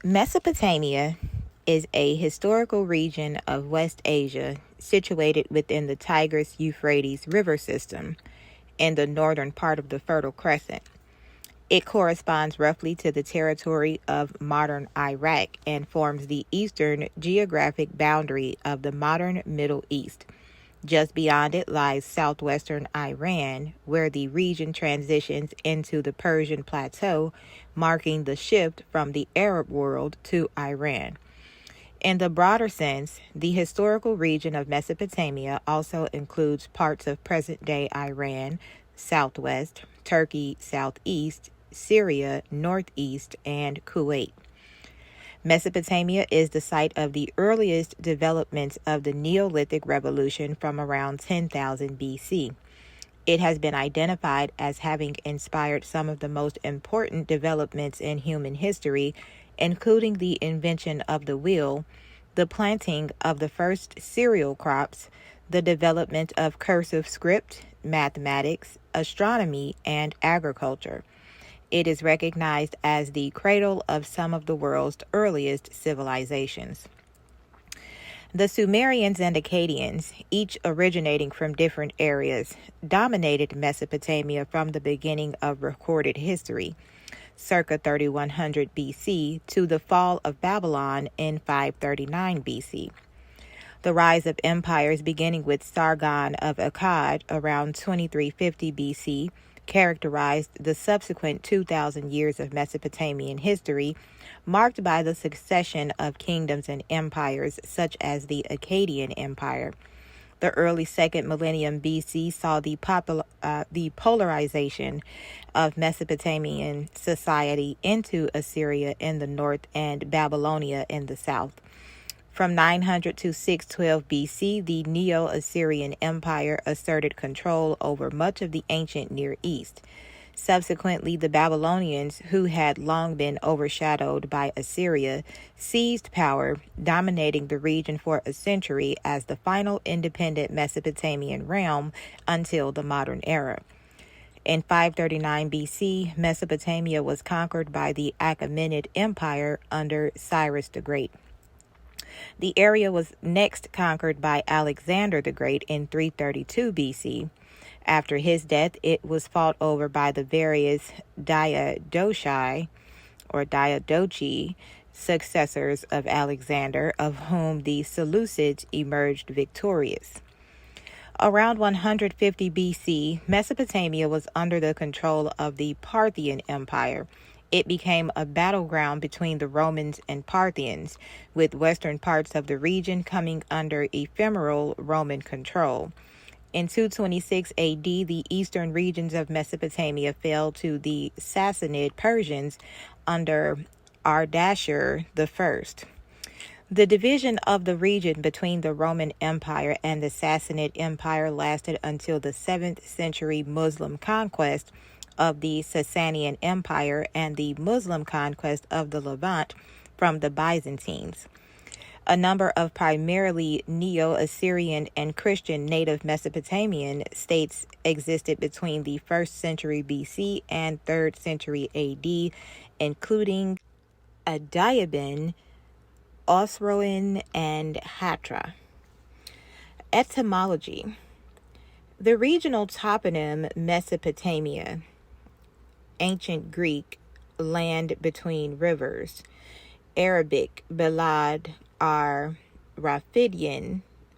Mesopotamia is a historical region of West Asia situated within the Tigris-Euphrates river system in the northern part of the Fertile Crescent. It corresponds roughly to the territory of modern Iraq and forms the eastern geographic boundary of the modern Middle East. Just beyond it lies southwestern Iran, where the region transitions into the Persian Plateau, marking the shift from the Arab world to Iran. In the broader sense, the historical region of Mesopotamia also includes parts of present-day Iran, southwest, Turkey, southeast, Syria, northeast, and Kuwait. Mesopotamia is the site of the earliest developments of the Neolithic Revolution from around 10,000 BC. It has been identified as having inspired some of the most important developments in human history, including the invention of the wheel, the planting of the first cereal crops, the development of cursive script, mathematics, astronomy, and agriculture. It is recognized as the cradle of some of the world's earliest civilizations. The Sumerians and Akkadians, each originating from different areas, dominated Mesopotamia from the beginning of recorded history, circa 3100 BC, to the fall of Babylon in 539 BC. The rise of empires beginning with Sargon of Akkad around 2350 BC characterized the subsequent 2,000 years of Mesopotamian history, marked by the succession of kingdoms and empires such as the Akkadian Empire. The early second millennium BC saw the polarization of Mesopotamian society into Assyria in the north and Babylonia in the south. From 900 to 612 BC, the Neo-Assyrian Empire asserted control over much of the ancient Near East. Subsequently, the Babylonians, who had long been overshadowed by Assyria, seized power, dominating the region for a century as the final independent Mesopotamian realm until the modern era. In 539 BC, Mesopotamia was conquered by the Achaemenid Empire under Cyrus the Great. The area was next conquered by Alexander the Great in 332 BC. After his death, it was fought over by the various Diadochi successors of Alexander, of whom the Seleucids emerged victorious. Around 150 BC, Mesopotamia was under the control of the Parthian Empire. It became a battleground between the Romans and Parthians, with western parts of the region coming under ephemeral Roman control. In 226 AD, the eastern regions of Mesopotamia fell to the Sassanid Persians under Ardashir I. The division of the region between the Roman Empire and the Sassanid Empire lasted until the 7th century Muslim conquest of the Sasanian Empire and the Muslim conquest of the Levant from the Byzantines. A number of primarily Neo-Assyrian and Christian native Mesopotamian states existed between the 1st century BC and 3rd century AD, including Adiabin, Osroene, and Hatra. Etymology. The regional toponym Mesopotamia, Ancient Greek, land between rivers, Arabic, Balad ar-Rafidian,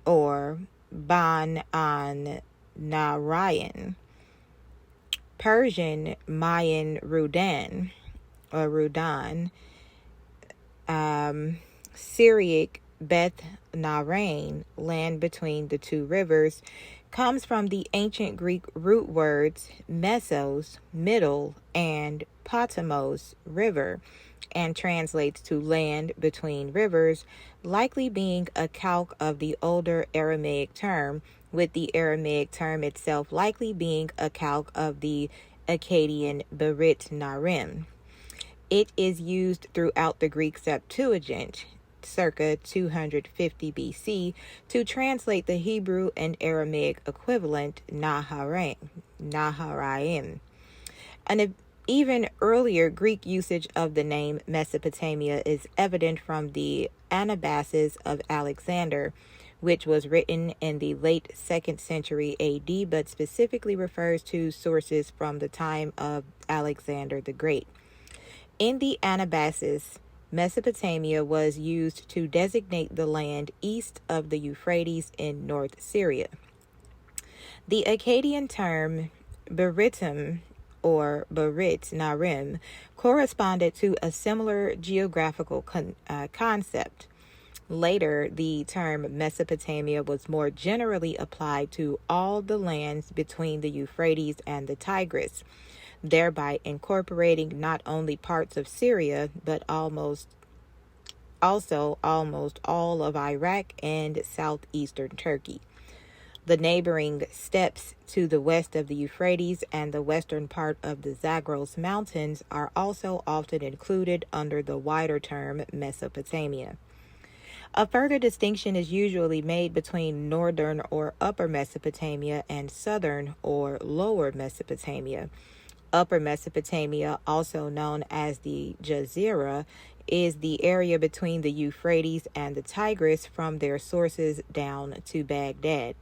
or Ban an Narayan, Persian, Mayan Rudan, or Rudan, Syriac, Beth Narain, land between the two rivers, comes from the ancient Greek root words mesos, middle, and potamos, river, and translates to land between rivers, likely being a calque of the older Aramaic term, with the Aramaic term itself likely being a calque of the Akkadian Berit Narim. It is used throughout the Greek Septuagint, circa 250 BC, to translate the Hebrew and Aramaic equivalent Naharaim. An Even earlier Greek usage of the name Mesopotamia is evident from the Anabasis of Alexander, which was written in the late 2nd century AD, but specifically refers to sources from the time of Alexander the Great. In the Anabasis, Mesopotamia was used to designate the land east of the Euphrates in North Syria. The Akkadian term Beritum or Berit Narim corresponded to a similar geographical concept. Later, the term Mesopotamia was more generally applied to all the lands between the Euphrates and the Tigris, thereby incorporating not only parts of Syria, but almost all of Iraq and southeastern Turkey. The neighboring steppes to the west of the Euphrates and the western part of the Zagros Mountains are also often included under the wider term Mesopotamia. A further distinction is usually made between northern or upper Mesopotamia and southern or lower Mesopotamia. Upper Mesopotamia, also known as the Jazeera, is the area between the Euphrates and the Tigris from their sources down to Baghdad.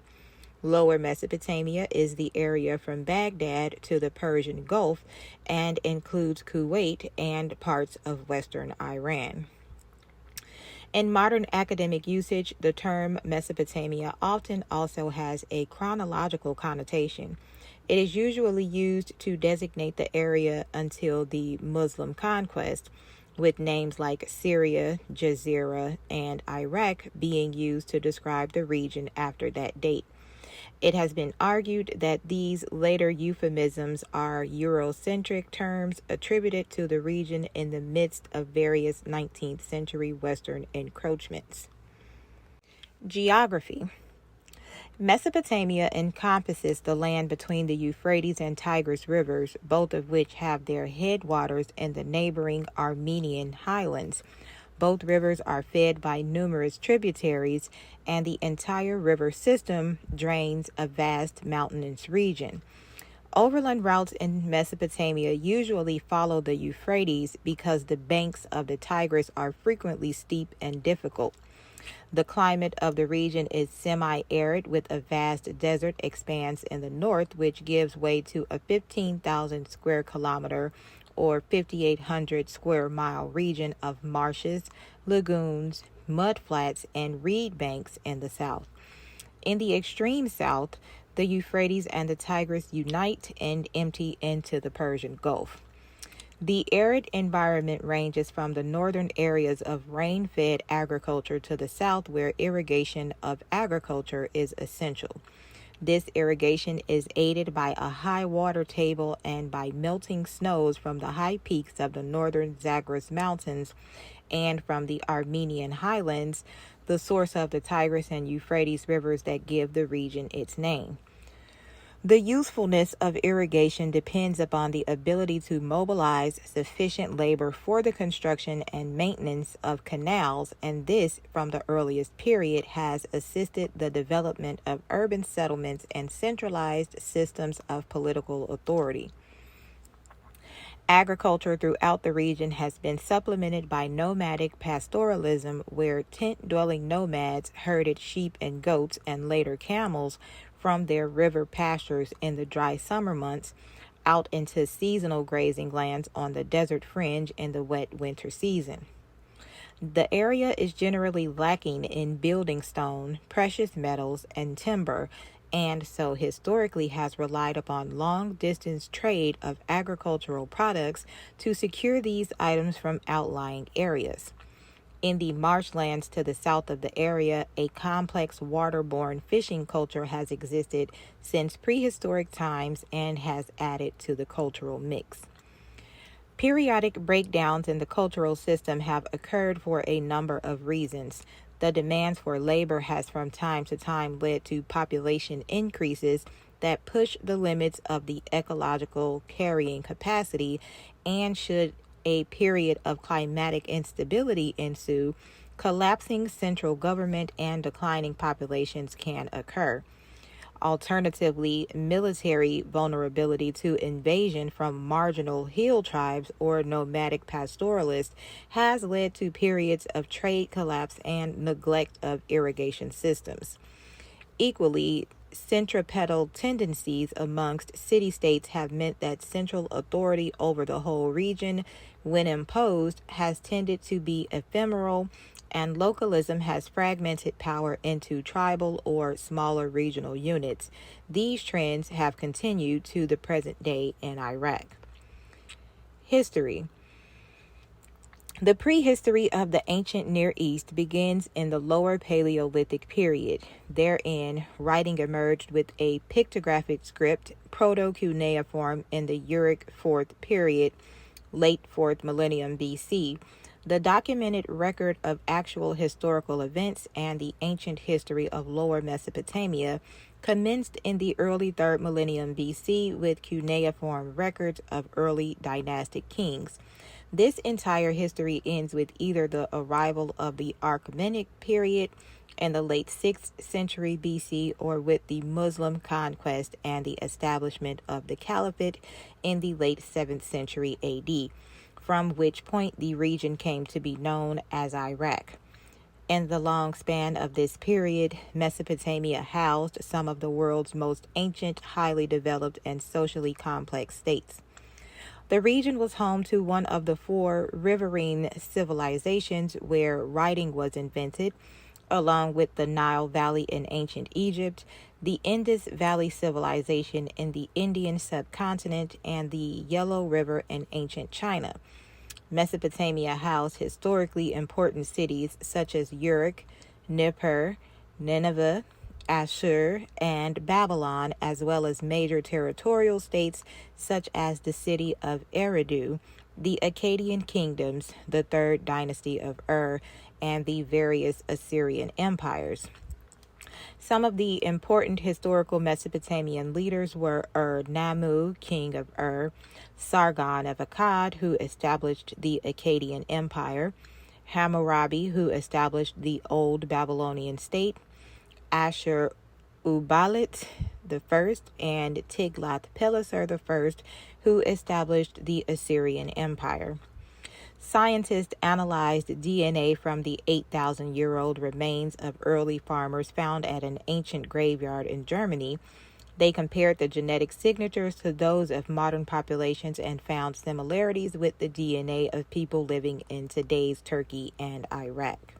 Lower Mesopotamia is the area from Baghdad to the Persian Gulf and includes Kuwait and parts of western Iran. In modern academic usage, the term Mesopotamia often also has a chronological connotation. It is usually used to designate the area until the Muslim conquest, with names like Syria, Jazeera, and Iraq being used to describe the region after that date. It has been argued that these later euphemisms are Eurocentric terms attributed to the region in the midst of various 19th century Western encroachments. Geography. Mesopotamia encompasses the land between the Euphrates and Tigris rivers, both of which have their headwaters in the neighboring Armenian highlands. Both rivers are fed by numerous tributaries, and the entire river system drains a vast mountainous region. Overland routes in Mesopotamia usually follow the Euphrates because the banks of the Tigris are frequently steep and difficult. The climate of the region is semi-arid with a vast desert expanse in the north, which gives way to a 15,000 square kilometer or 5,800 square mile region of marshes, lagoons, mudflats, and reed banks in the south. In the extreme south, the Euphrates and the Tigris unite and empty into the Persian Gulf. The arid environment ranges from the northern areas of rain-fed agriculture to the south, where irrigation of agriculture is essential. This irrigation is aided by a high water table and by melting snows from the high peaks of the northern Zagros Mountains and from the Armenian highlands, the source of the Tigris and Euphrates rivers that give the region its name. The usefulness of irrigation depends upon the ability to mobilize sufficient labor for the construction and maintenance of canals, and this, from the earliest period, has assisted the development of urban settlements and centralized systems of political authority. Agriculture throughout the region has been supplemented by nomadic pastoralism, where tent-dwelling nomads herded sheep and goats and later camels from their river pastures in the dry summer months out into seasonal grazing lands on the desert fringe in the wet winter season. The area is generally lacking in building stone, precious metals, and timber, and so historically has relied upon long-distance trade of agricultural products to secure these items from outlying areas. In the marshlands to the south of the area, a complex waterborne fishing culture has existed since prehistoric times and has added to the cultural mix. Periodic breakdowns in the cultural system have occurred for a number of reasons. The demands for labor has from time to time led to population increases that push the limits of the ecological carrying capacity, and should a period of climatic instability ensue, collapsing central government and declining populations can occur. Alternatively, military vulnerability to invasion from marginal hill tribes or nomadic pastoralists has led to periods of trade collapse and neglect of irrigation systems. Equally, centripetal tendencies amongst city-states have meant that central authority over the whole region, when imposed, has tended to be ephemeral, and localism has fragmented power into tribal or smaller regional units. These trends have continued to the present day in Iraq. History. The prehistory of the ancient Near East begins in the Lower Paleolithic period. Therein, writing emerged with a pictographic script, proto-cuneiform, in the Uric IV period, late 4th millennium BC. The documented record of actual historical events and the ancient history of Lower Mesopotamia commenced in the early 3rd millennium BC with cuneiform records of early dynastic kings. This entire history ends with either the arrival of the Achaemenid period in the late 6th century BC or with the Muslim conquest and the establishment of the Caliphate in the late 7th century AD, from which point the region came to be known as Iraq. In the long span of this period, Mesopotamia housed some of the world's most ancient, highly developed, and socially complex states. The region was home to one of the 4 riverine civilizations where writing was invented, along with the Nile Valley in ancient Egypt, the Indus Valley civilization in the Indian subcontinent, and the Yellow River in ancient China. Mesopotamia housed historically important cities such as Uruk, Nippur, Nineveh, Ashur, and Babylon, as well as major territorial states such as the city of Eridu, the Akkadian kingdoms, the 3rd dynasty of Ur, and the various Assyrian empires. Some of the important historical Mesopotamian leaders were Ur-Nammu, king of Ur, Sargon of Akkad, who established the Akkadian Empire, Hammurabi, who established the Old Babylonian state, Ashur-uballit I, and Tiglath-Pileser I, who established the Assyrian Empire. Scientists analyzed DNA from the 8,000-year-old remains of early farmers found at an ancient graveyard in Germany. They compared the genetic signatures to those of modern populations and found similarities with the DNA of people living in today's Turkey and Iraq.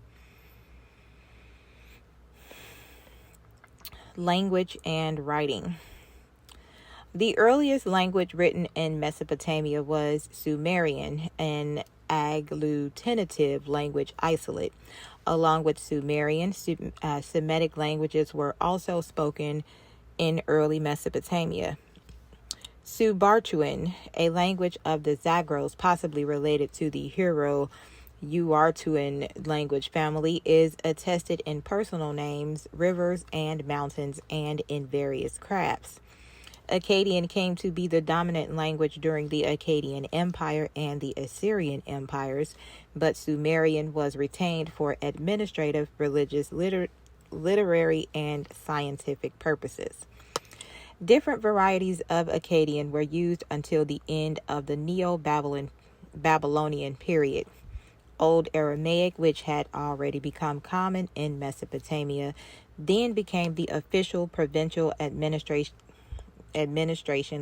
Language and writing. The earliest language written in Mesopotamia was Sumerian, an agglutinative language isolate. Along with Sumerian, Semitic languages were also spoken in early Mesopotamia. Subartuan, a language of the Zagros, possibly related to the Urartuan language family, is attested in personal names, rivers, and mountains, and in various crafts. Akkadian came to be the dominant language during the Akkadian Empire and the Assyrian empires, but Sumerian was retained for administrative, religious, literary, and scientific purposes. Different varieties of Akkadian were used until the end of the Neo-Babylonian period. Old Aramaic, which had already become common in Mesopotamia, then became the official provincial administration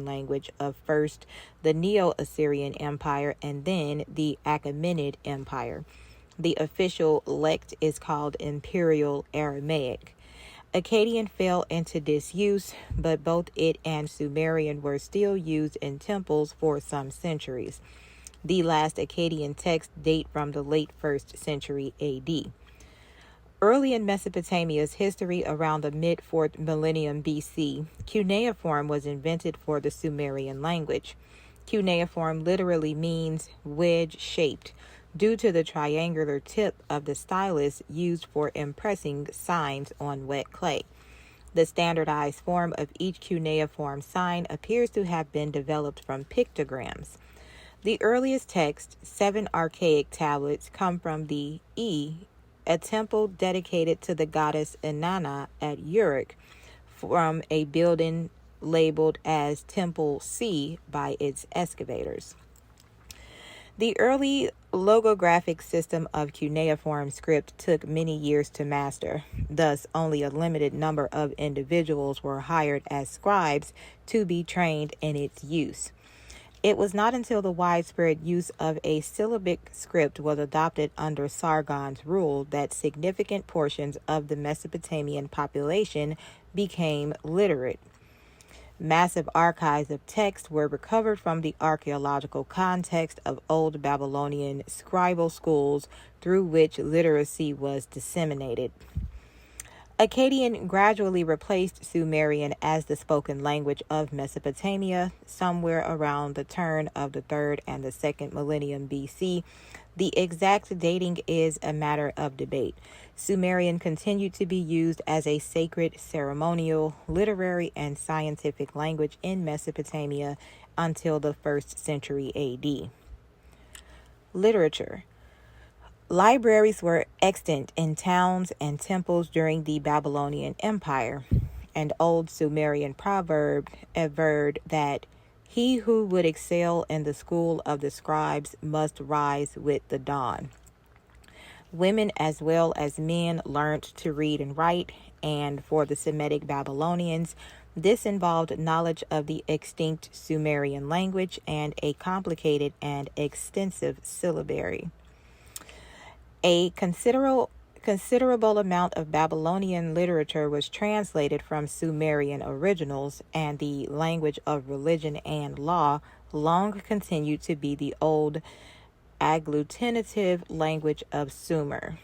language of first the Neo-Assyrian Empire and then the Achaemenid Empire. The official lect is called Imperial Aramaic. Akkadian fell into disuse, but both it and Sumerian were still used in temples for some centuries. The last Akkadian texts date from the late 1st century AD. Early in Mesopotamia's history, around the mid-4th millennium BC, cuneiform was invented for the Sumerian language. Cuneiform literally means wedge-shaped, due to the triangular tip of the stylus used for impressing signs on wet clay. The standardized form of each cuneiform sign appears to have been developed from pictograms. The earliest text, 7 archaic tablets, come from the a temple dedicated to the goddess Inanna at Uruk, from a building labeled as Temple C by its excavators. The early logographic system of cuneiform script took many years to master. Thus, only a limited number of individuals were hired as scribes to be trained in its use. It was not until the widespread use of a syllabic script was adopted under Sargon's rule that significant portions of the Mesopotamian population became literate. Massive archives of text were recovered from the archaeological context of old Babylonian scribal schools through which literacy was disseminated. Akkadian gradually replaced Sumerian as the spoken language of Mesopotamia somewhere around the turn of the 3rd and the 2nd millennium BC. The exact dating is a matter of debate. Sumerian continued to be used as a sacred, ceremonial, literary, and scientific language in Mesopotamia until the 1st century AD. Literature. Libraries were extant in towns and temples during the Babylonian Empire. An old Sumerian proverb averred that he who would excel in the school of the scribes must rise with the dawn. Women as well as men learned to read and write, and for the Semitic Babylonians, this involved knowledge of the extinct Sumerian language and a complicated and extensive syllabary. A considerable amount of Babylonian literature was translated from Sumerian originals, and the language of religion and law long continued to be the old agglutinative language of Sumer.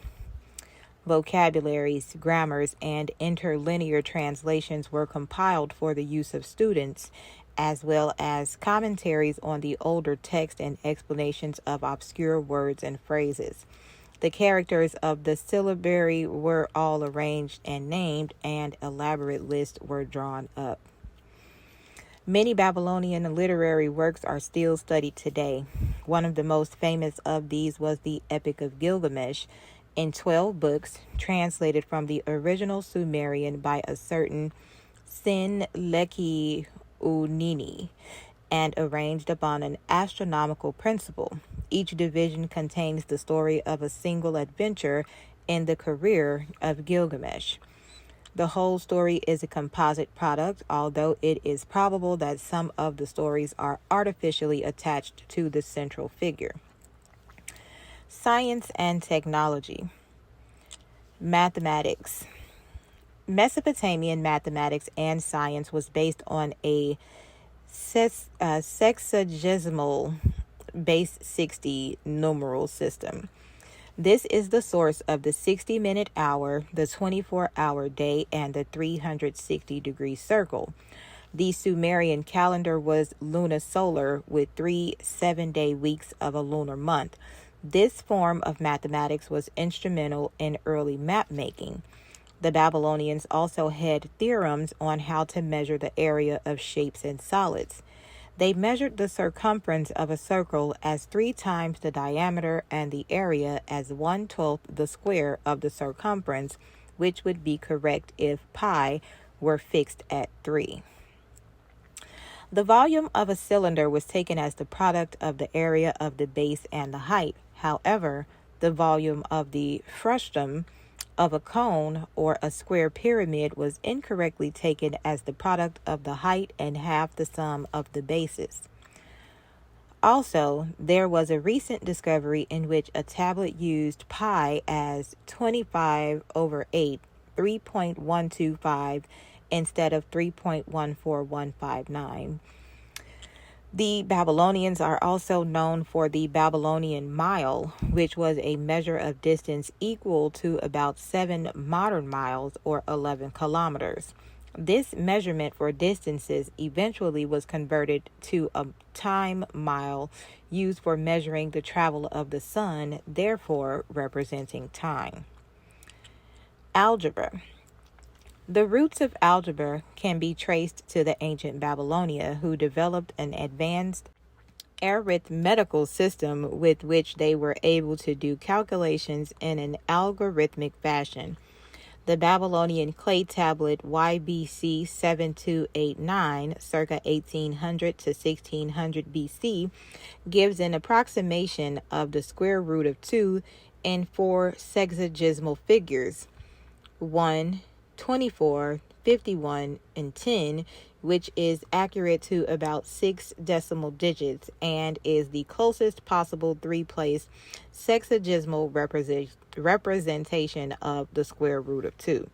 Vocabularies, grammars, and interlinear translations were compiled for the use of students, as well as commentaries on the older text and explanations of obscure words and phrases. The characters of the syllabary were all arranged and named, and elaborate lists were drawn up. Many Babylonian literary works are still studied today. One of the most famous of these was the Epic of Gilgamesh, in 12 books, translated from the original Sumerian by a certain Sin-Leki Unini, and arranged upon an astronomical principle. Each division contains the story of a single adventure in the career of Gilgamesh. The whole story is a composite product, although it is probable that some of the stories are artificially attached to the central figure. Science and technology. Mathematics. Mesopotamian mathematics and science was based on a sexagesimal base 60 numeral system. This is the source of the 60-minute hour, the 24-hour day, and the 360-degree circle. The Sumerian calendar was lunisolar with 3 7-day weeks of a lunar month. This form of mathematics was instrumental in early map making. The Babylonians also had theorems on how to measure the area of shapes and solids. They measured the circumference of a circle as 3 times the diameter and the area as 1/12 the square of the circumference, which would be correct if pi were fixed at 3. The volume of a cylinder was taken as the product of the area of the base and the height. However, the volume of the frustum of a cone or a square pyramid was incorrectly taken as the product of the height and half the sum of the bases. Also, there was a recent discovery in which a tablet used pi as 25/8, 3.125, instead of 3.14159. The Babylonians are also known for the Babylonian mile, which was a measure of distance equal to about 7 modern miles or 11 kilometers. This measurement for distances eventually was converted to a time mile used for measuring the travel of the sun, therefore representing time. Algebra. The roots of algebra can be traced to the ancient Babylonia, who developed an advanced arithmetical system with which they were able to do calculations in an algorithmic fashion. The Babylonian clay tablet YBC 7289, circa 1800 to 1600 BC, gives an approximation of the square root of 2 in four sexagesmal figures: 1, 24, 51, and 10, which is accurate to about 6 decimal digits and is the closest possible three-place sexagesmal representation of the square root of 2.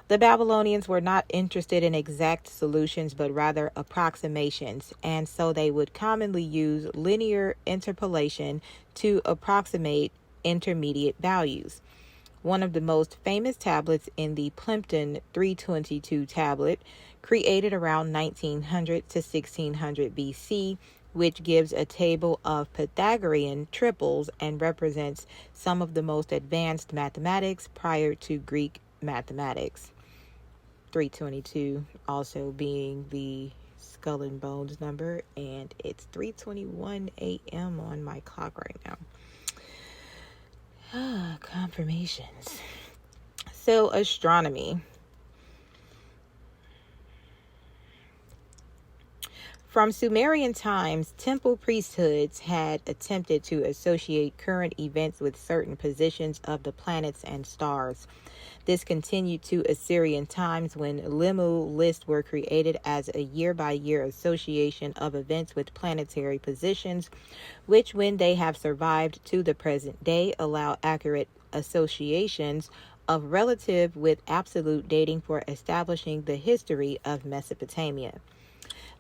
The Babylonians were not interested in exact solutions, but rather approximations, and so they would commonly use linear interpolation to approximate intermediate values. One of the most famous tablets in the Plimpton 322 tablet, created around 1900 to 1600 BC, which gives a table of Pythagorean triples and represents some of the most advanced mathematics prior to Greek mathematics. 322 also being the skull and bones number, and it's 3:21 a.m. on my clock right now. Confirmations. So, astronomy. From Sumerian times, temple priesthoods had attempted to associate current events with certain positions of the planets and stars. This continued to Assyrian times, when Limu lists were created as a year-by-year association of events with planetary positions, which, when they have survived to the present day, allow accurate associations of relative with absolute dating for establishing the history of Mesopotamia.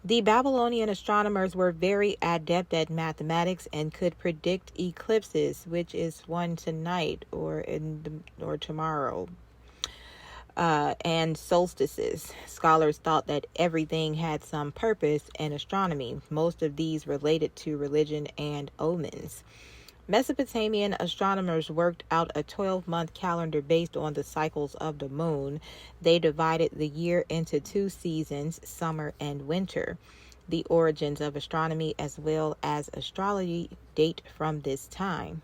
The Babylonian astronomers were very adept at mathematics and could predict eclipses, which is one tonight or tomorrow, and solstices. Scholars thought that everything had some purpose in astronomy, most of these related to religion and omens. Mesopotamian astronomers worked out a 12-month calendar based on the cycles of the moon. They divided the year into two seasons, summer and winter. The origins of astronomy as well as astrology date from this time.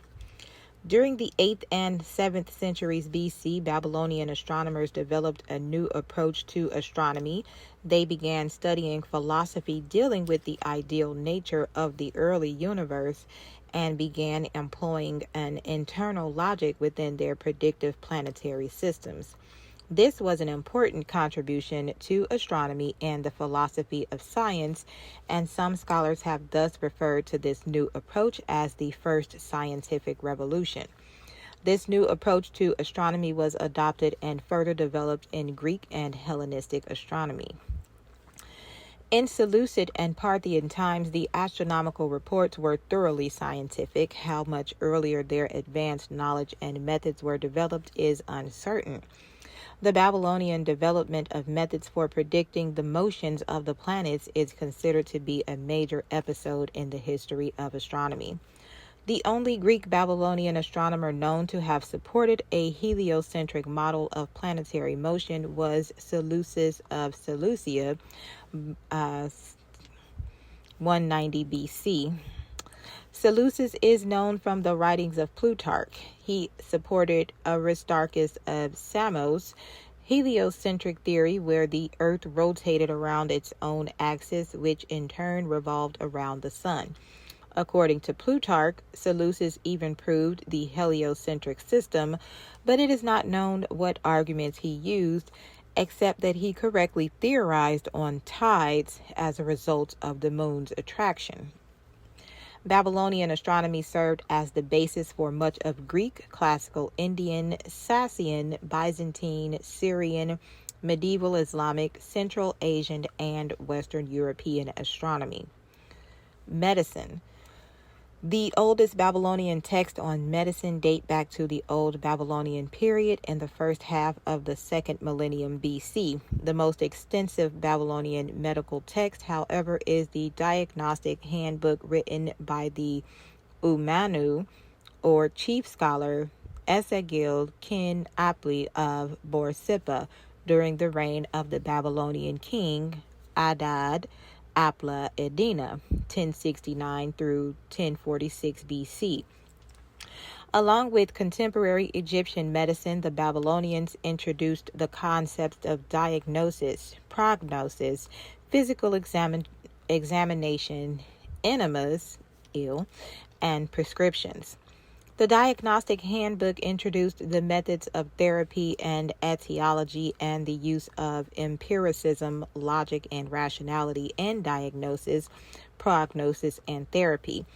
During the 8th and 7th centuries BC, Babylonian astronomers developed a new approach to astronomy. They began studying philosophy dealing with the ideal nature of the early universe and began employing an internal logic within their predictive planetary systems. This was an important contribution to astronomy and the philosophy of science, and some scholars have thus referred to this new approach as the first scientific revolution. This new approach to astronomy was adopted and further developed in Greek and Hellenistic astronomy. In Seleucid and Parthian times, the astronomical reports were thoroughly scientific. How much earlier their advanced knowledge and methods were developed is uncertain. The Babylonian development of methods for predicting the motions of the planets is considered to be a major episode in the history of astronomy. The only Greek Babylonian astronomer known to have supported a heliocentric model of planetary motion was Seleucus of Seleucia, 190 BC. Seleucus is known from the writings of Plutarch. He supported Aristarchus of Samos' heliocentric theory, where the Earth rotated around its own axis, which in turn revolved around the sun. According to Plutarch, Seleucus even proved the heliocentric system, but it is not known what arguments he used, except that he correctly theorized on tides as a result of the moon's attraction. Babylonian astronomy served as the basis for much of Greek, classical Indian, Sassanian, Byzantine, Syrian, medieval Islamic, Central Asian, and Western European astronomy. Medicine. The oldest Babylonian texts on medicine date back to the Old Babylonian period in the first half of the 2nd millennium BC. The most extensive Babylonian medical text, however, is the diagnostic handbook written by the Umanu, or chief scholar, Esagil Kin Apli of Borsippa, during the reign of the Babylonian king Adad Apla Edina, 1069 through 1046 BC. Along with contemporary Egyptian medicine, the Babylonians introduced the concepts of diagnosis, prognosis, physical examination, enemas, and prescriptions. The Diagnostic Handbook introduced the methods of therapy and etiology and the use of empiricism, logic, and rationality in diagnosis, prognosis, and therapy.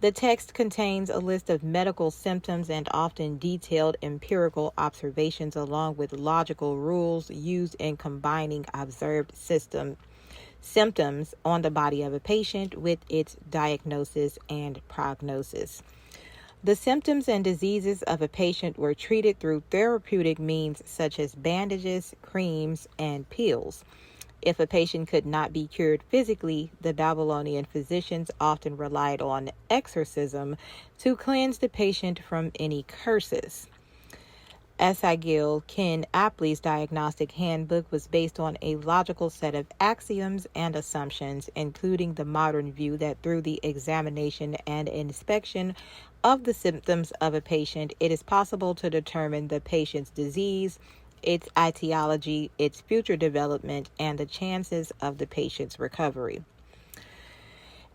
The text contains a list of medical symptoms and often detailed empirical observations along with logical rules used in combining observed symptoms on the body of a patient with its diagnosis and prognosis. The symptoms and diseases of a patient were treated through therapeutic means such as bandages, creams, and pills. If a patient could not be cured physically, the Babylonian physicians often relied on exorcism to cleanse the patient from any curses. Asagil Ken Apley's Diagnostic Handbook was based on a logical set of axioms and assumptions, including the modern view that through the examination and inspection of the symptoms of a patient, it is possible to determine the patient's disease, its etiology, its future development, and the chances of the patient's recovery.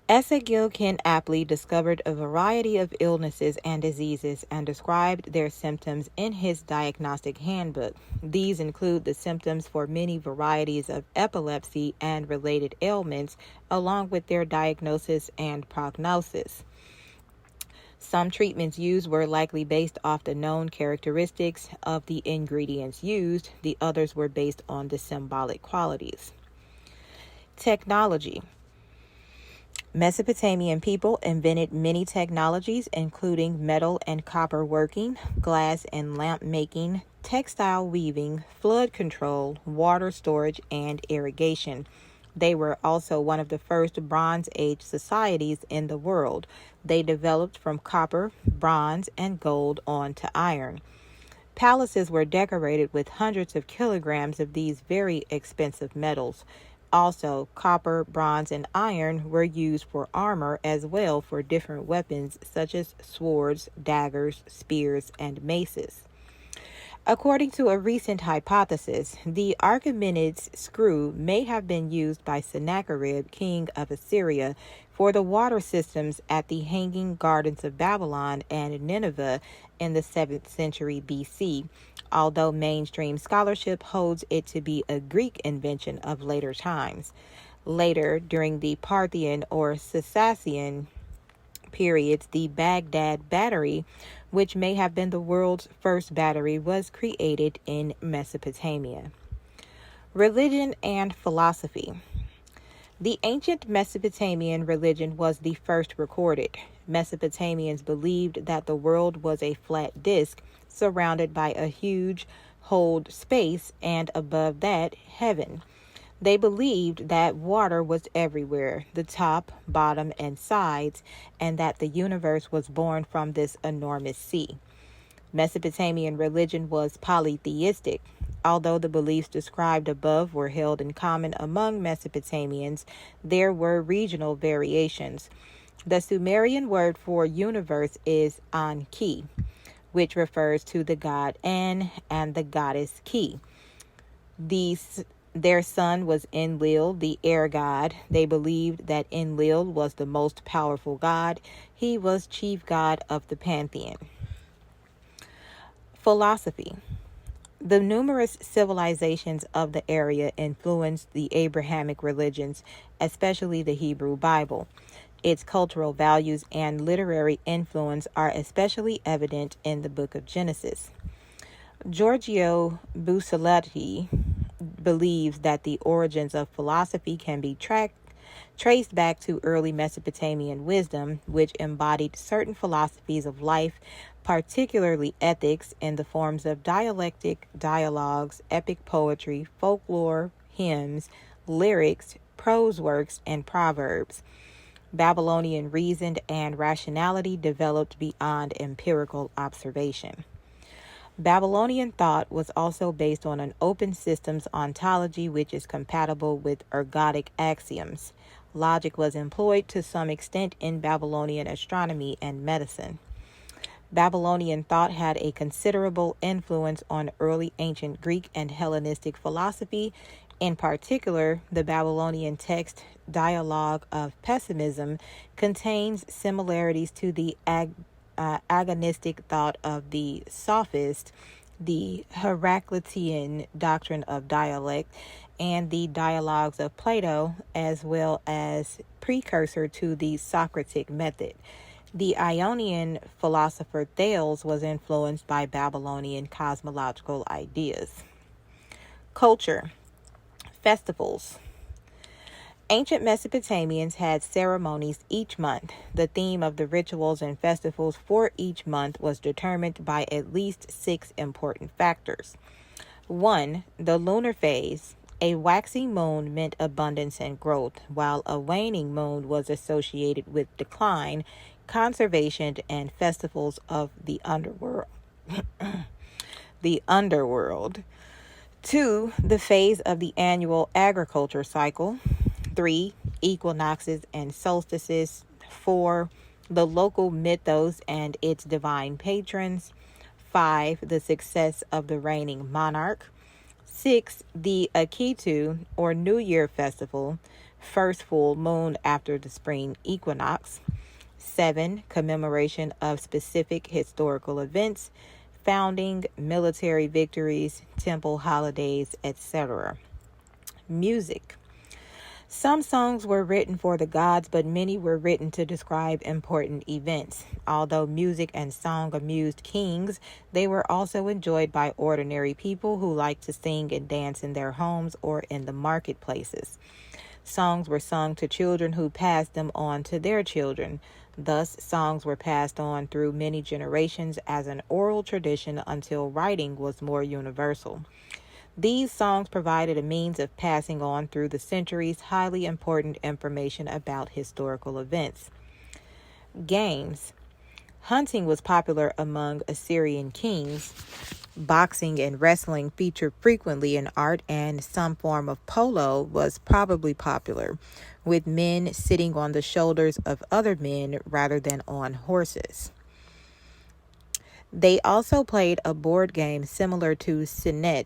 Asagil Ken Apley discovered a variety of illnesses and diseases and described their symptoms in his Diagnostic Handbook. These include the symptoms for many varieties of epilepsy and related ailments, along with their diagnosis and prognosis. Some treatments used were likely based off the known characteristics of the ingredients used. The others were based on the symbolic qualities. Technology. Mesopotamian people invented many technologies, including metal and copper working, glass and lamp making, textile weaving, flood control, water storage, and irrigation. They were also one of the first Bronze Age societies in the world. They developed from copper, bronze, and gold on to iron. Palaces were decorated with hundreds of kilograms of these very expensive metals. Also, copper, bronze, and iron were used for armor as well for different weapons such as swords, daggers, spears, and maces. According to a recent hypothesis, the Archimedes screw may have been used by Sennacherib, king of Assyria, for the water systems at the Hanging Gardens of Babylon and Nineveh in the 7th century BC, although mainstream scholarship holds it to be a Greek invention of later times. Later, during the Parthian or Sassanian periods, the Baghdad battery, which may have been the world's first battery, was created in Mesopotamia. Religion and philosophy. The ancient Mesopotamian religion was the first recorded. Mesopotamians believed that the world was a flat disk surrounded by a huge holed space, and above that, heaven. They believed that water was everywhere, the top, bottom, and sides, and that the universe was born from this enormous sea. Mesopotamian religion was polytheistic. Although the beliefs described above were held in common among Mesopotamians, there were regional variations. The Sumerian word for universe is Anki, which refers to the god An and the goddess Ki. Their son was Enlil, the air god. They believed that Enlil was the most powerful god. He was chief god of the pantheon. Philosophy. The numerous civilizations of the area influenced the Abrahamic religions, especially the Hebrew Bible. Its cultural values and literary influence are especially evident in the book of Genesis. Giorgio Bucellati believes that the origins of philosophy can be traced back to early Mesopotamian wisdom, which embodied certain philosophies of life, particularly ethics, in the forms of dialectic, dialogues, epic poetry, folklore, hymns, lyrics, prose works, and proverbs. Babylonian reason and rationality developed beyond empirical observation. Babylonian thought was also based on an open systems ontology which is compatible with ergodic axioms. Logic was employed to some extent in Babylonian astronomy and medicine. Babylonian thought had a considerable influence on early ancient Greek and Hellenistic philosophy. In particular, the Babylonian text Dialogue of Pessimism contains similarities to the agonistic thought of the Sophists, the Heraclitean doctrine of dialect, and the dialogues of Plato, as well as precursor to the Socratic method. The Ionian philosopher Thales was influenced by Babylonian cosmological ideas. Culture. Festivals. Ancient Mesopotamians had ceremonies each month. The theme of the rituals and festivals for each month was determined by at least 6 important factors. 1. The lunar phase. A waxing moon meant abundance and growth, while a waning moon was associated with decline, conservation, and festivals of the underworld. the underworld. 2. The phase of the annual agriculture cycle. 3. Equinoxes and solstices. 4. The local mythos and its divine patrons. 5. The success of the reigning monarch. 6. The Akitu, or New Year festival, first full moon after the spring equinox. 7. Commemoration of specific historical events, founding, military victories, temple holidays, etc. Music. Some songs were written for the gods, but many were written to describe important events. Although music and song amused kings, they were also enjoyed by ordinary people who liked to sing and dance in their homes or in the marketplaces. Songs were sung to children who passed them on to their children. Thus, songs were passed on through many generations as an oral tradition until writing was more universal. These songs provided a means of passing on through the centuries highly important information about historical events. Games. Hunting was popular among Assyrian kings. Boxing and wrestling featured frequently in art, and some form of polo was probably popular, with men sitting on the shoulders of other men rather than on horses. They also played a board game similar to Senet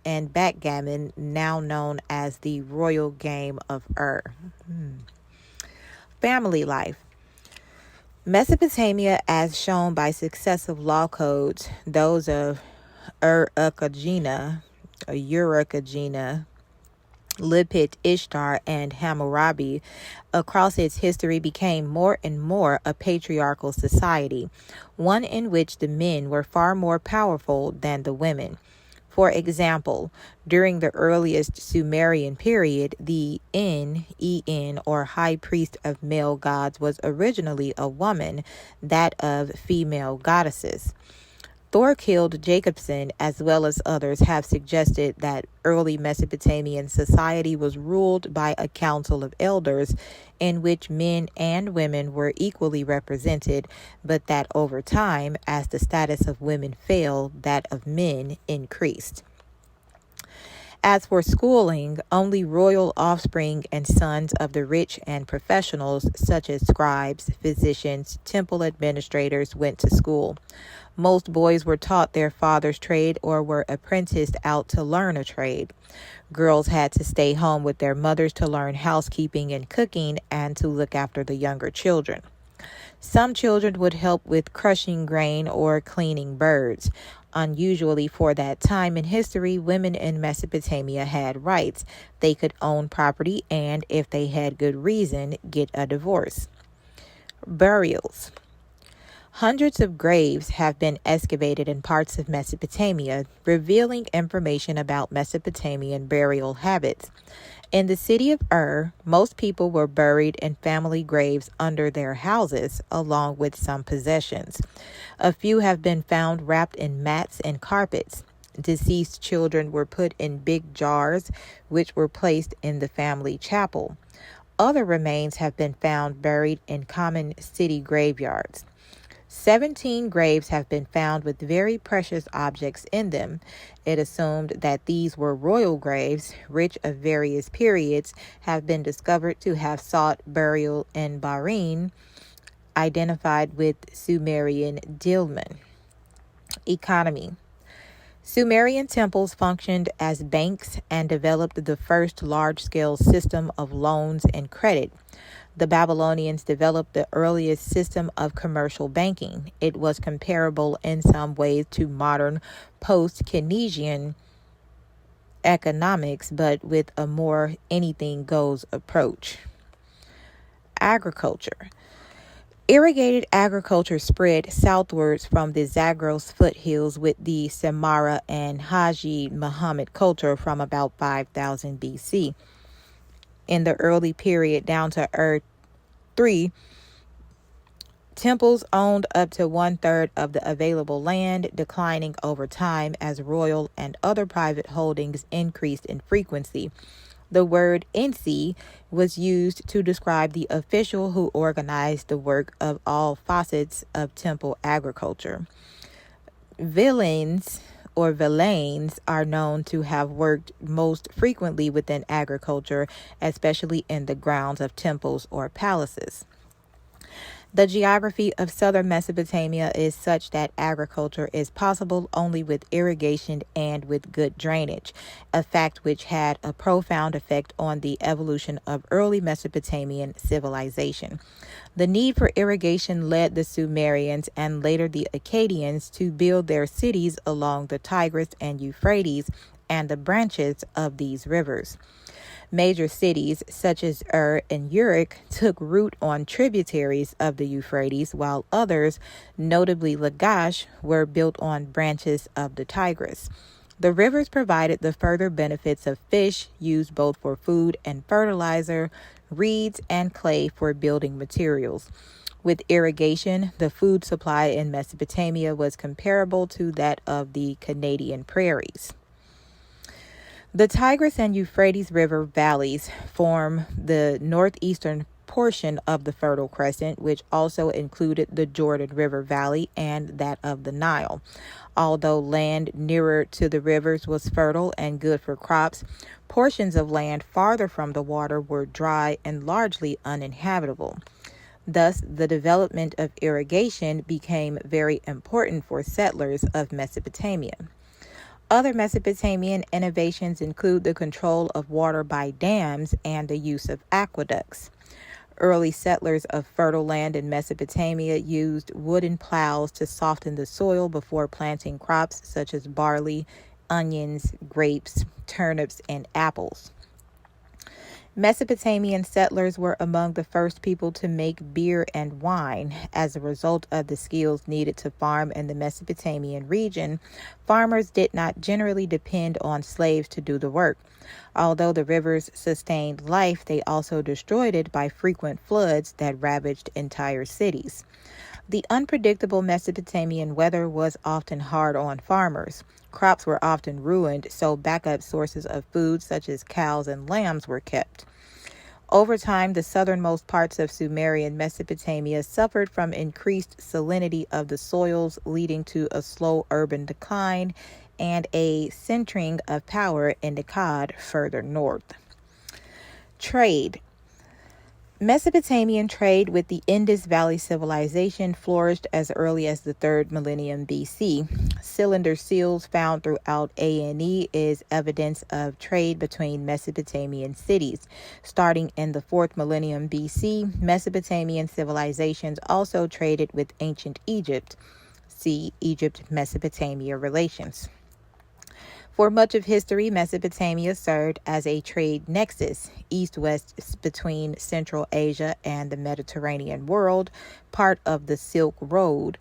and backgammon, now known as the royal game of Family life. Mesopotamia, as shown by successive law codes, those of Ur-Ukkajina, Lipit, Ishtar, and Hammurabi, across its history became more and more a patriarchal society, one in which the men were far more powerful than the women. For example, during the earliest Sumerian period, the En, or high priest of male gods, was originally a woman, that of female goddesses. Thorkild Jacobson, as well as others, have suggested that early Mesopotamian society was ruled by a council of elders in which men and women were equally represented, but that over time, as the status of women fell, that of men increased. As for schooling, only royal offspring and sons of the rich and professionals, such as scribes, physicians, temple administrators, went to school. Most boys were taught their father's trade or were apprenticed out to learn a trade. Girls had to stay home with their mothers to learn housekeeping and cooking and to look after the younger children. Some children would help with crushing grain or cleaning birds. Unusually for that time in history, women in Mesopotamia had rights. They could own property and, if they had good reason, get a divorce. Burials. Hundreds of graves have been excavated in parts of Mesopotamia, revealing information about Mesopotamian burial habits. In the city of Ur, most people were buried in family graves under their houses, along with some possessions. A few have been found wrapped in mats and carpets. Deceased children were put in big jars, which were placed in the family chapel. Other remains have been found buried in common city graveyards. 17 graves have been found with very precious objects in them. It assumed that these were royal graves, rich of various periods, have been discovered to have sought burial in Bahrain, identified with Sumerian Dilmun. Economy. Sumerian temples functioned as banks and developed the first large-scale system of loans and credit. The Babylonians developed the earliest system of commercial banking. It was comparable in some ways to modern post-Keynesian economics, but with a more anything-goes approach. Agriculture. Irrigated agriculture spread southwards from the Zagros foothills with the Samarra and Haji Muhammad culture from about 5000 BC. In the early period down to Ur 3, temples owned up to 1/3 of the available land, declining over time as royal and other private holdings increased in frequency. The word Insi was used to describe the official who organized the work of all facets of temple agriculture. Villains or villeins are known to have worked most frequently within agriculture, especially in the grounds of temples or palaces. The geography of southern Mesopotamia is such that agriculture is possible only with irrigation and with good drainage, a fact which had a profound effect on the evolution of early Mesopotamian civilization. The need for irrigation led the Sumerians and later the Akkadians to build their cities along the Tigris and Euphrates and the branches of these rivers. Major cities such as Ur and Uruk took root on tributaries of the Euphrates, while others, notably Lagash, were built on branches of the Tigris. The rivers provided the further benefits of fish used both for food and fertilizer, reeds and clay for building materials. With irrigation, the food supply in Mesopotamia was comparable to that of the Canadian prairies. The Tigris and Euphrates River valleys form the northeastern portion of the Fertile Crescent, which also included the Jordan River Valley and that of the Nile. Although land nearer to the rivers was fertile and good for crops, portions of land farther from the water were dry and largely uninhabitable. Thus, the development of irrigation became very important for settlers of Mesopotamia. Other Mesopotamian innovations include the control of water by dams and the use of aqueducts. Early settlers of fertile land in Mesopotamia used wooden plows to soften the soil before planting crops such as barley, onions, grapes, turnips, and apples. Mesopotamian settlers were among the first people to make beer and wine. As a result of the skills needed to farm in the Mesopotamian region, farmers did not generally depend on slaves to do the work. Although the rivers sustained life, they also destroyed it by frequent floods that ravaged entire cities. The unpredictable Mesopotamian weather was often hard on farmers. Crops were often ruined, so backup sources of food such as cows and lambs were kept. Over time, the southernmost parts of Sumerian Mesopotamia suffered from increased salinity of the soils, leading to a slow urban decline and a centering of power in Akkad further north. Trade. Mesopotamian trade with the Indus Valley civilization flourished as early as the 3rd millennium BC. Cylinder seals found throughout A&E is evidence of trade between Mesopotamian cities. Starting in the 4th millennium BC, Mesopotamian civilizations also traded with ancient Egypt. See Egypt-Mesopotamia relations. For much of history, Mesopotamia served as a trade nexus, east-west between Central Asia and the Mediterranean world, part of the Silk Road,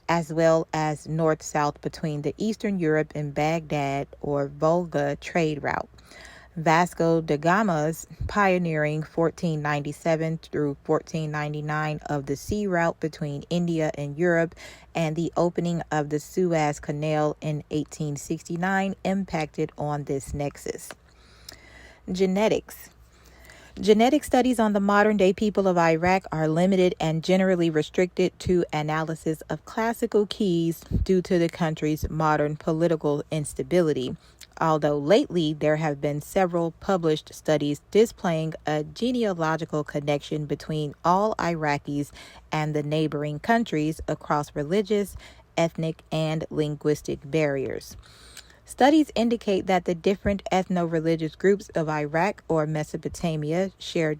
as well as north-south between the Eastern Europe and Baghdad or Volga trade route. Vasco da Gama's pioneering 1497 through 1499 of the sea route between India and Europe and the opening of the Suez Canal in 1869 impacted on this nexus. Genetics. Genetic studies on the modern-day people of Iraq are limited and generally restricted to analysis of classical keys due to the country's modern political instability, although lately there have been several published studies displaying a genealogical connection between all Iraqis and the neighboring countries across religious, ethnic, and linguistic barriers. Studies indicate that the different ethno-religious groups of Iraq or Mesopotamia share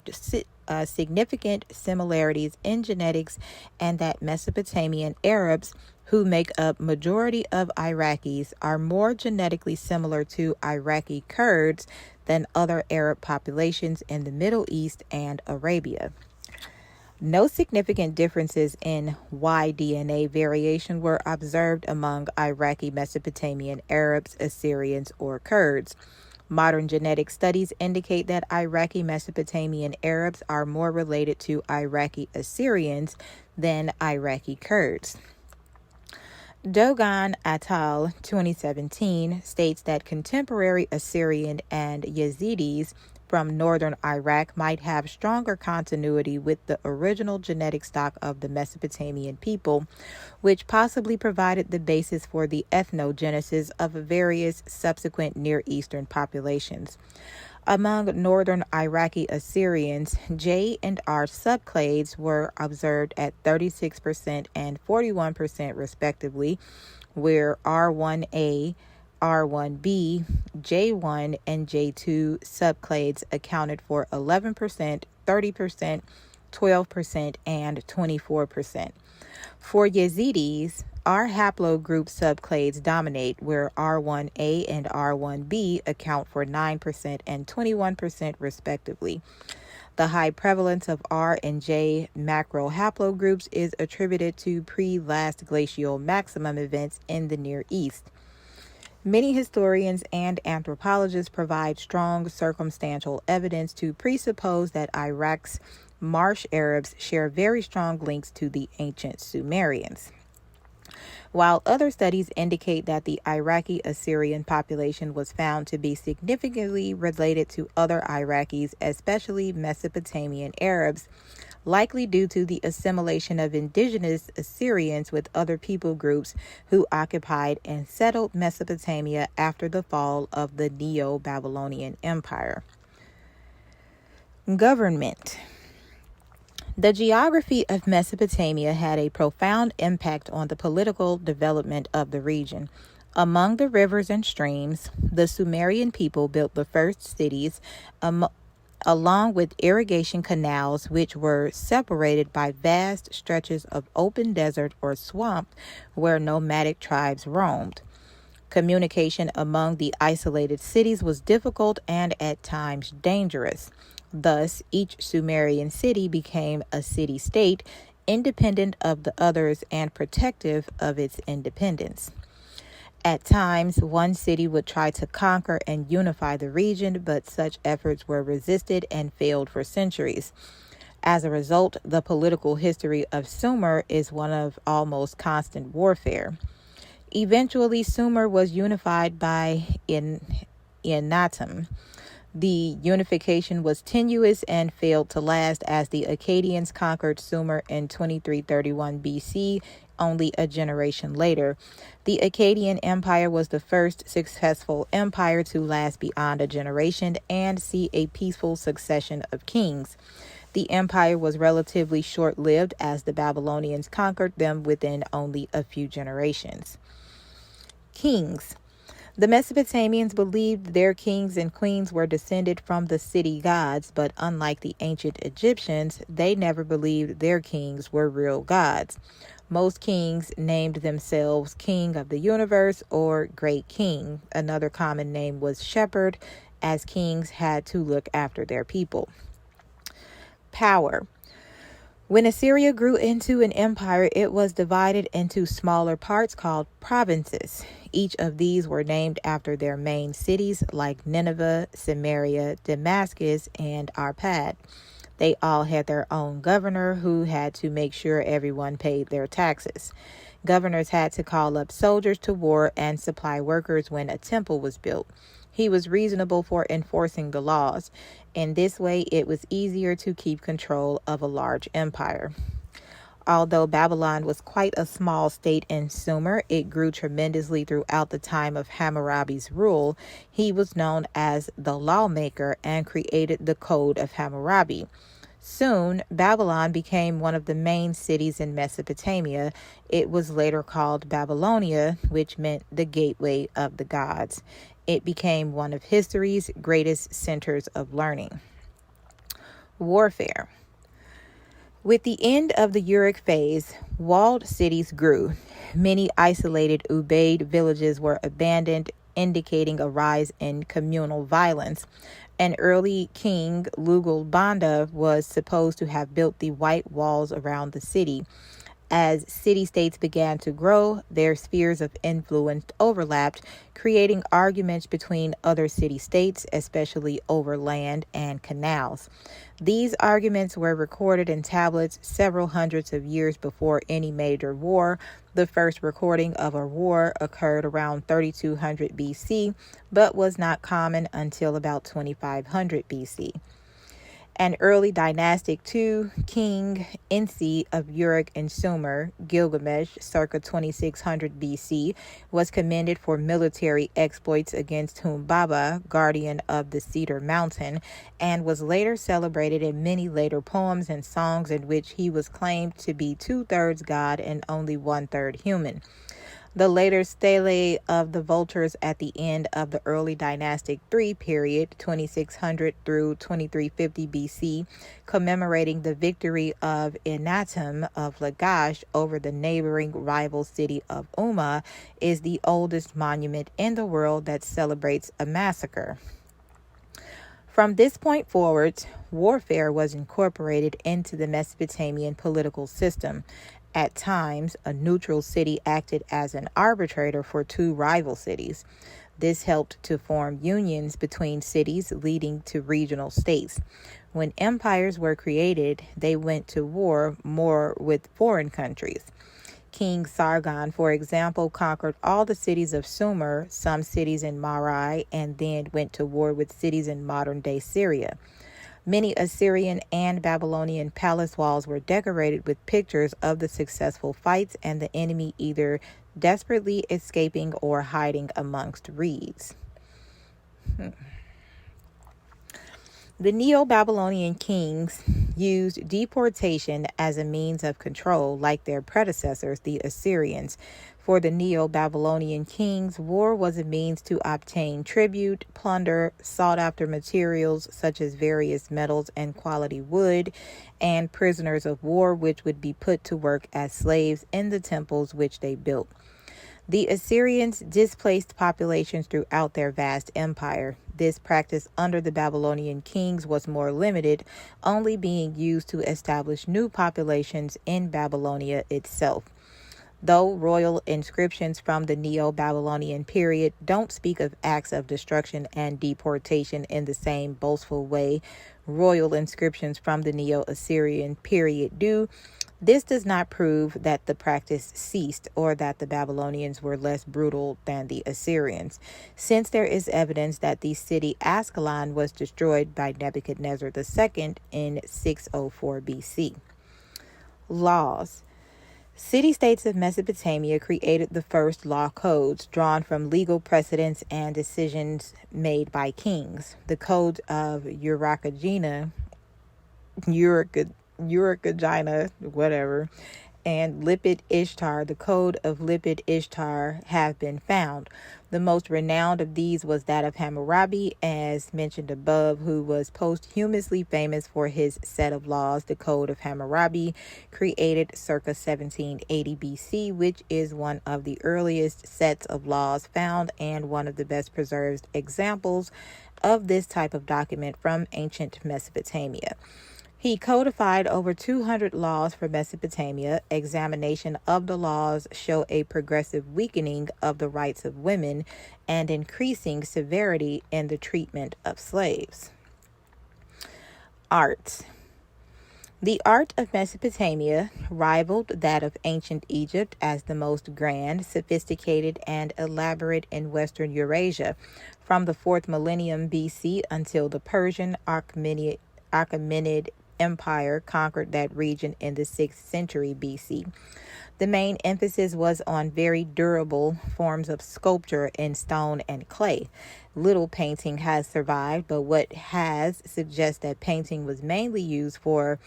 significant similarities in genetics, and that Mesopotamian Arabs, who make up majority of Iraqis, are more genetically similar to Iraqi Kurds than other Arab populations in the Middle East and Arabia. No significant differences in Y-DNA variation were observed among Iraqi Mesopotamian Arabs, Assyrians, or Kurds. Modern genetic studies indicate that Iraqi Mesopotamian Arabs are more related to Iraqi Assyrians than Iraqi Kurds. Dogan et al. 2017 states that contemporary Assyrian and Yazidis from northern Iraq might have stronger continuity with the original genetic stock of the Mesopotamian people, which possibly provided the basis for the ethnogenesis of various subsequent Near Eastern populations. Among northern Iraqi Assyrians, J and R subclades were observed at 36% and 41% respectively, where R1A, R1B, J1, and J2 subclades accounted for 11%, 30%, 12%, and 24%. For Yazidis, R haplogroup subclades dominate, where R1A and R1B account for 9% and 21% respectively. The high prevalence of R and J macro haplogroups is attributed to pre-last glacial maximum events in the Near East. Many historians and anthropologists provide strong circumstantial evidence to presuppose that Iraq's Marsh Arabs share very strong links to the ancient Sumerians, while other studies indicate that the Iraqi Assyrian population was found to be significantly related to other Iraqis, especially Mesopotamian Arabs, likely due to the assimilation of indigenous Assyrians with other people groups who occupied and settled Mesopotamia after the fall of the Neo-Babylonian Empire. Government. The geography of Mesopotamia had a profound impact on the political development of the region. Among the rivers and streams, the Sumerian people built the first cities, along with irrigation canals, which were separated by vast stretches of open desert or swamp where nomadic tribes roamed. Communication among the isolated cities was difficult and at times dangerous. Thus, each Sumerian city became a city-state, independent of the others and protective of its independence. At times, one city would try to conquer and unify the region, but such efforts were resisted and failed for centuries. As a result, the political history of Sumer is one of almost constant warfare. Eventually, Sumer was unified by Enatum. The unification was tenuous and failed to last, as the Akkadians conquered Sumer in 2331 BC, only a generation later. The Akkadian Empire was the first successful empire to last beyond a generation and see a peaceful succession of kings. The empire was relatively short-lived, as the Babylonians conquered them within only a few generations. Kings. The Mesopotamians believed their kings and queens were descended from the city gods, but unlike the ancient Egyptians, they never believed their kings were real gods. Most kings named themselves King of the Universe or Great King. Another common name was Shepherd, as kings had to look after their people. Power. When Assyria grew into an empire, it was divided into smaller parts called provinces. Each of these were named after their main cities, like Nineveh, Samaria, Damascus, and Arpad. They all had their own governor, who had to make sure everyone paid their taxes. Governors had to call up soldiers to war and supply workers when a temple was built. He was reasonable for enforcing the laws. In this way, it was easier to keep control of a large empire. Although Babylon was quite a small state in Sumer, it grew tremendously throughout the time of Hammurabi's rule. He was known as the lawmaker and created the Code of Hammurabi. Soon, Babylon became one of the main cities in Mesopotamia. It was later called Babylonia, which meant the gateway of the gods. It became one of history's greatest centers of learning. Warfare. With the end of the Uruk phase, walled cities grew. Many isolated Ubaid villages were abandoned, indicating a rise in communal violence. An early king, Lugal Banda, was supposed to have built the white walls around the city. As city-states began to grow, their spheres of influence overlapped, creating arguments between other city-states, especially over land and canals. These arguments were recorded in tablets several hundreds of years before any major war. The first recording of a war occurred around 3200 BC, but was not common until about 2500 BC. An early dynastic king Ensi of Uruk and Sumer, Gilgamesh, circa 2600 BC, was commended for military exploits against Humbaba, guardian of the Cedar Mountain, and was later celebrated in many later poems and songs in which he was claimed to be 2/3 god and only 1/3 human. The later stele of the vultures at the end of the early dynastic III period, 2600 through 2350 BC, commemorating the victory of Enatum of Lagash over the neighboring rival city of Umma, is the oldest monument in the world that celebrates a massacre. From this point forward, warfare was incorporated into the Mesopotamian political system. At times, a neutral city acted as an arbitrator for two rival cities. This helped to form unions between cities, leading to regional states. When empires were created, they went to war more with foreign countries. King Sargon, for example, conquered all the cities of Sumer, some cities in Marai, and then went to war with cities in modern-day Syria. Many Assyrian and Babylonian palace walls were decorated with pictures of the successful fights and the enemy either desperately escaping or hiding amongst reeds. The Neo-Babylonian kings used deportation as a means of control, like their predecessors, the Assyrians. For the Neo-Babylonian kings, war was a means to obtain tribute, plunder, sought-after materials such as various metals and quality wood, and prisoners of war, which would be put to work as slaves in the temples which they built. The Assyrians displaced populations throughout their vast empire. This practice under the Babylonian kings was more limited, only being used to establish new populations in Babylonia itself. Though royal inscriptions from the Neo-Babylonian period don't speak of acts of destruction and deportation in the same boastful way royal inscriptions from the Neo-Assyrian period do, this does not prove that the practice ceased or that the Babylonians were less brutal than the Assyrians, since there is evidence that the city Ascalon was destroyed by Nebuchadnezzar II in 604 BC. Laws. City-states of Mesopotamia created the first law codes drawn from legal precedents and decisions made by kings. The codes of Urukagina, whatever, and Lipit Ishtar, the Code of Lipit Ishtar, have been found. The most renowned of these was that of Hammurabi, as mentioned above, who was posthumously famous for his set of laws, the Code of Hammurabi, created circa 1780 BC, which is one of the earliest sets of laws found and one of the best preserved examples of this type of document from ancient Mesopotamia. He codified over 200 laws for Mesopotamia. Examination of the laws show a progressive weakening of the rights of women and increasing severity in the treatment of slaves. Arts. The art of Mesopotamia rivaled that of ancient Egypt as the most grand, sophisticated, and elaborate in Western Eurasia, from the 4th millennium BC until the Persian Achaemenid Empire conquered that region in the 6th century BC. The main emphasis was on very durable forms of sculpture in stone and clay. Little painting has survived, but what has suggests that painting was mainly used for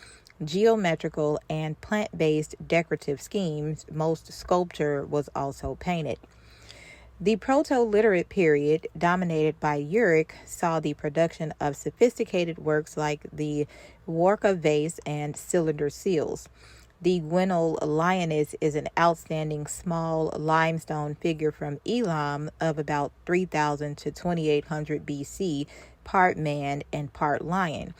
geometrical and plant-based decorative schemes. Most sculpture was also painted. The Proto-Literate period, dominated by Uruk, saw the production of sophisticated works like the Warka vase and cylinder seals. The Gwenol lioness is an outstanding small limestone figure from Elam of about 3000 to 2800 BC, part man and part lion.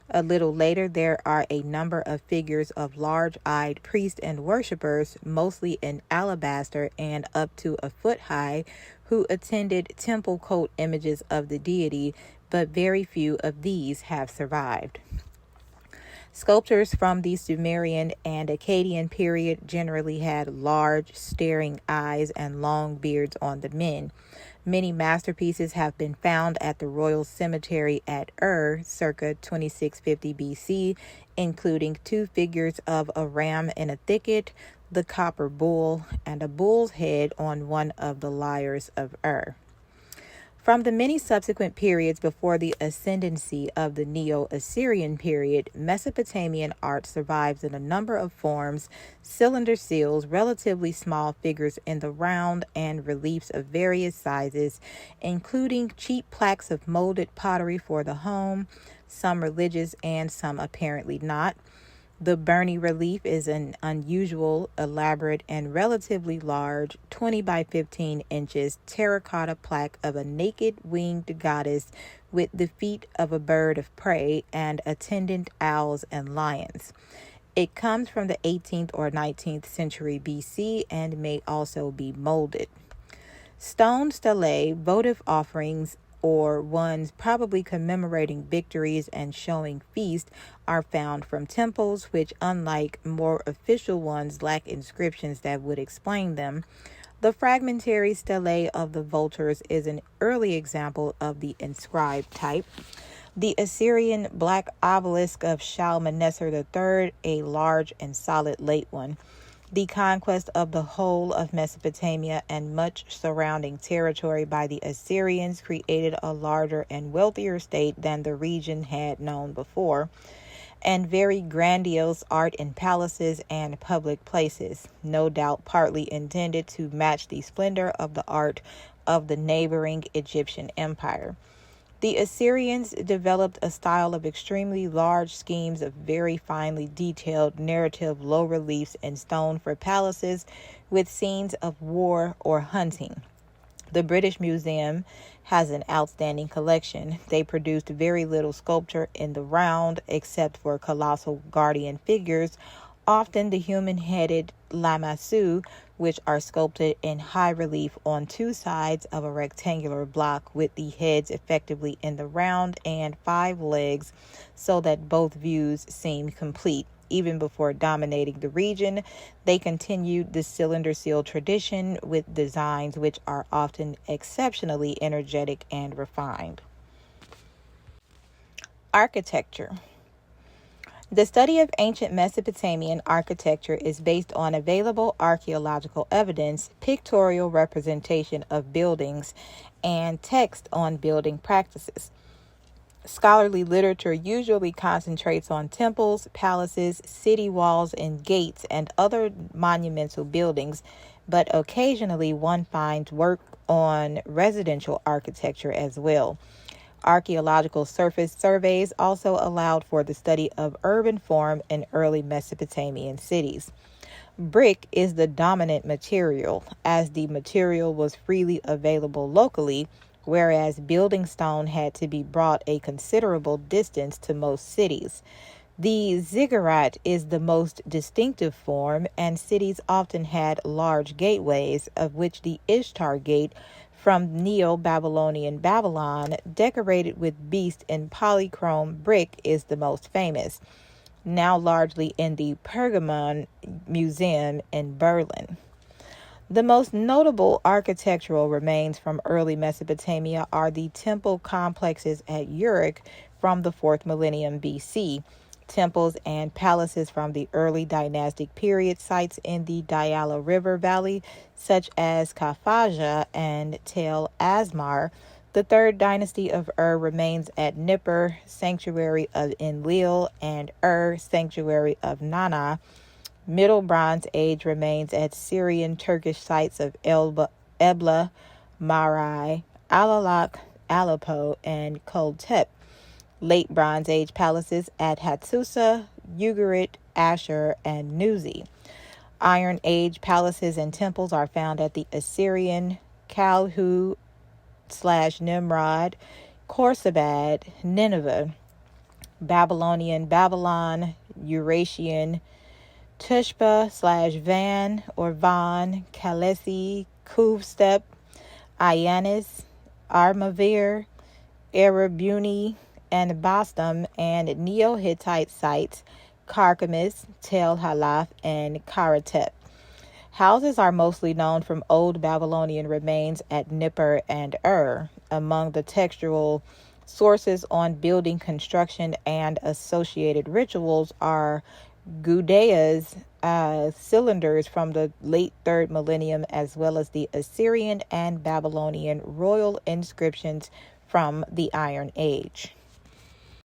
A little later, there are a number of figures of large-eyed priests and worshippers, mostly in alabaster and up to a foot high, who attended temple cult images of the deity, but very few of these have survived. Sculptures from the Sumerian and Akkadian period generally had large, staring eyes and long beards on the men. Many masterpieces have been found at the Royal Cemetery at Ur, circa 2650 BC, including 2 figures of a ram in a thicket, the copper bull, and a bull's head on one of the lyres of Ur. From the many subsequent periods before the ascendancy of the Neo-Assyrian period, Mesopotamian art survives in a number of forms: cylinder seals, relatively small figures in the round, and reliefs of various sizes, including cheap plaques of molded pottery for the home, some religious and some apparently not. The Burney relief is an unusual, elaborate, and relatively large 20 by 15 inches terracotta plaque of a naked winged goddess with the feet of a bird of prey and attendant owls and lions. It comes from the 18th or 19th century BC and may also be molded. Stone stelae, votive offerings, or ones probably commemorating victories and showing feast, are found from temples which, unlike more official ones, lack inscriptions that would explain them. The fragmentary stelae of the vultures is an early example of the inscribed type. The Assyrian black obelisk of Shalmaneser III, a large and solid late one. The conquest of the whole of Mesopotamia and much surrounding territory by the Assyrians created a larger and wealthier state than the region had known before, and very grandiose art in palaces and public places, no doubt partly intended to match the splendor of the art of the neighboring Egyptian empire. The Assyrians developed a style of extremely large schemes of very finely detailed narrative low reliefs in stone for palaces with scenes of war or hunting. The British Museum has an outstanding collection. They produced very little sculpture in the round except for colossal guardian figures, often the human-headed lamassu, which are sculpted in high relief on 2 sides of a rectangular block with the heads effectively in the round and 5 legs so that both views seem complete. Even before dominating the region, they continued the cylinder seal tradition with designs which are often exceptionally energetic and refined. Architecture. The study of ancient Mesopotamian architecture is based on available archaeological evidence, pictorial representation of buildings, and text on building practices. Scholarly literature usually concentrates on temples, palaces, city walls, and gates, and other monumental buildings, but occasionally one finds work on residential architecture as well. Archaeological surface surveys also allowed for the study of urban form in early Mesopotamian cities. Brick is the dominant material, as the material was freely available locally, whereas building stone had to be brought a considerable distance to most cities. The ziggurat is the most distinctive form, and cities often had large gateways, of which the Ishtar Gate from Neo-Babylonian Babylon, decorated with beasts in polychrome brick, is the most famous. now largely in the Pergamon Museum in Berlin. The most notable architectural remains from early Mesopotamia are the temple complexes at Uruk from the 4th millennium BC, temples and palaces from the early dynastic period sites in the Diyala River Valley, such as Kafaja and Tel Asmar. The third dynasty of remains at Nippur, sanctuary of Enlil, and sanctuary of Nana. Middle Bronze Age remains at Syrian Turkish sites of Ebla, Marai, Alalak, Aleppo, and Koltep. Late Bronze Age palaces at Hattusa, Ugarit, Ashur, and Nuzi. Iron Age palaces and temples are found at the Assyrian Kalhu/Nimrod, Khorsabad, Nineveh, Babylonian Babylon, Eurasian Tushpa/Van or Van, Kalesi, Kuvstep, Ionis, Armavir, Erebuni, and Boston, and Neo-Hittite sites, Carchemish, Tel Halaf, and Karatep. Houses are mostly known from Old Babylonian remains at Nippur and Among the textual sources on building construction and associated rituals are Gudaia's cylinders from the late 3rd millennium, as well as the Assyrian and Babylonian royal inscriptions from the Iron Age.